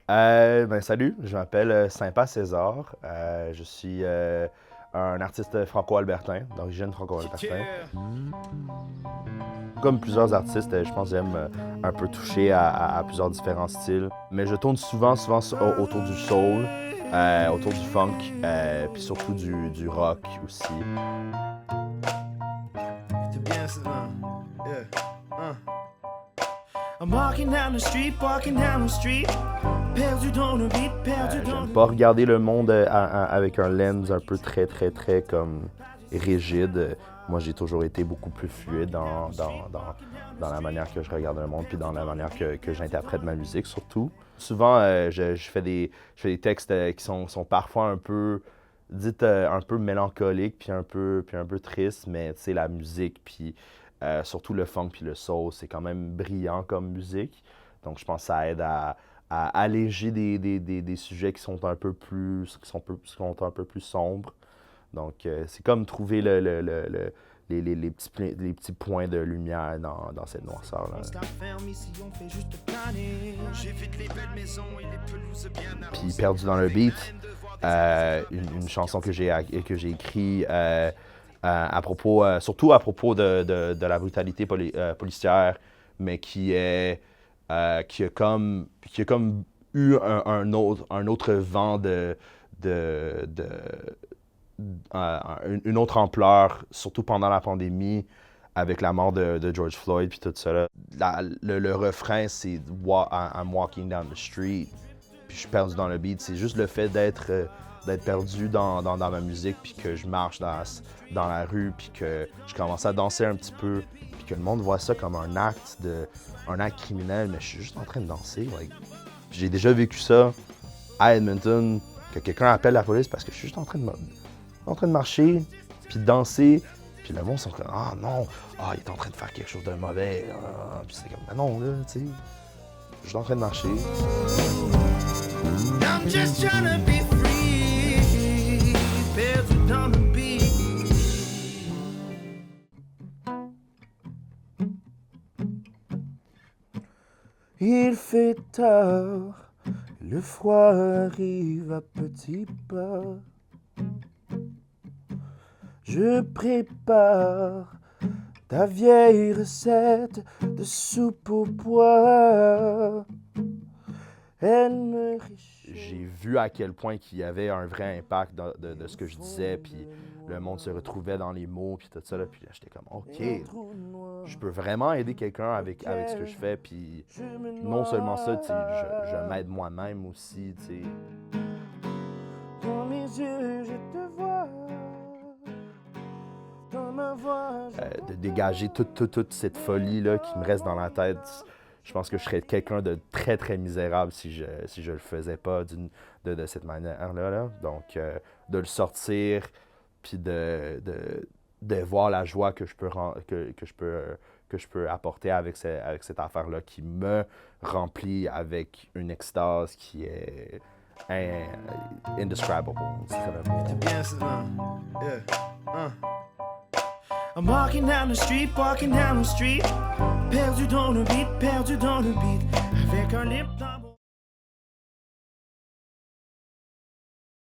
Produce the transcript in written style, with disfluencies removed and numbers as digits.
Salut, je m'appelle Sympa César. Je suis un artiste franco-albertain, d'origine franco-albertain. Comme plusieurs artistes, je pense que j'aime un peu toucher à plusieurs différents styles. Mais je tourne souvent autour du soul, autour du funk, puis surtout du rock aussi. C'est bien ça. Yeah. I'm walking down the street, perdu dans le beat, perdu dans J'aime pas regarder le monde avec un lens un peu très comme rigide. Moi, j'ai toujours été beaucoup plus fluide dans la manière que je regarde le monde puis dans la manière que j'interprète ma musique surtout. Souvent, je fais des textes qui sont parfois un peu un peu mélancoliques puis un peu tristes, mais tu sais, la musique puis surtout le funk puis le soul, c'est quand même brillant comme musique. Donc, je pense que ça aide à alléger des sujets qui sont un peu plus sombres. Donc, c'est comme trouver les petits points de lumière dans cette noirceur-là. Puis, Perdu dans le beat, une chanson que j'ai écrite surtout à propos de la brutalité policière, mais qui a comme eu un autre vent une autre ampleur, surtout pendant la pandémie, avec la mort de George Floyd puis tout ça. Là. Le refrain, c'est I'm walking down the street, puis je suis perdu dans le beat. C'est juste le fait d'être perdu dans ma musique, puis que je marche dans la rue, puis que je commence à danser un petit peu, puis que le monde voit ça comme un acte criminel, mais je suis juste en train de danser. Like. J'ai déjà vécu ça à Edmonton, que quelqu'un appelle la police parce que je suis juste en train de marcher, puis de danser, puis le monde sont comme « Ah non, il est en train de faire quelque chose de mauvais. » Puis c'est comme « Ben non, là, tu sais, je suis en train de marcher. » I'm just trying to be free, perdu dans le beat. Il fait tard, le froid arrive à petits pas. Je prépare ta vieille recette de soupe au pois. J'ai vu à quel point qu'il y avait un vrai impact de ce que je disais, puis le monde se retrouvait dans les mots, puis tout ça, là, puis là, j'étais comme, OK, je peux vraiment aider quelqu'un avec ce que je fais, puis non seulement ça, tu sais, je m'aide moi-même aussi, tu sais. Dans mes yeux, je te vois, dans ma voix, de dégager toute cette folie-là qui me reste dans la tête. Je pense que je serais quelqu'un de très misérable si je le faisais pas de cette manière-là. Là. Donc, de le sortir, puis de voir la joie que je peux apporter avec cette affaire-là qui me remplit avec une extase qui est indescribable. C'est bien ça. Yeah. I'm walking down the street, perdu dans le beat, avec un lip.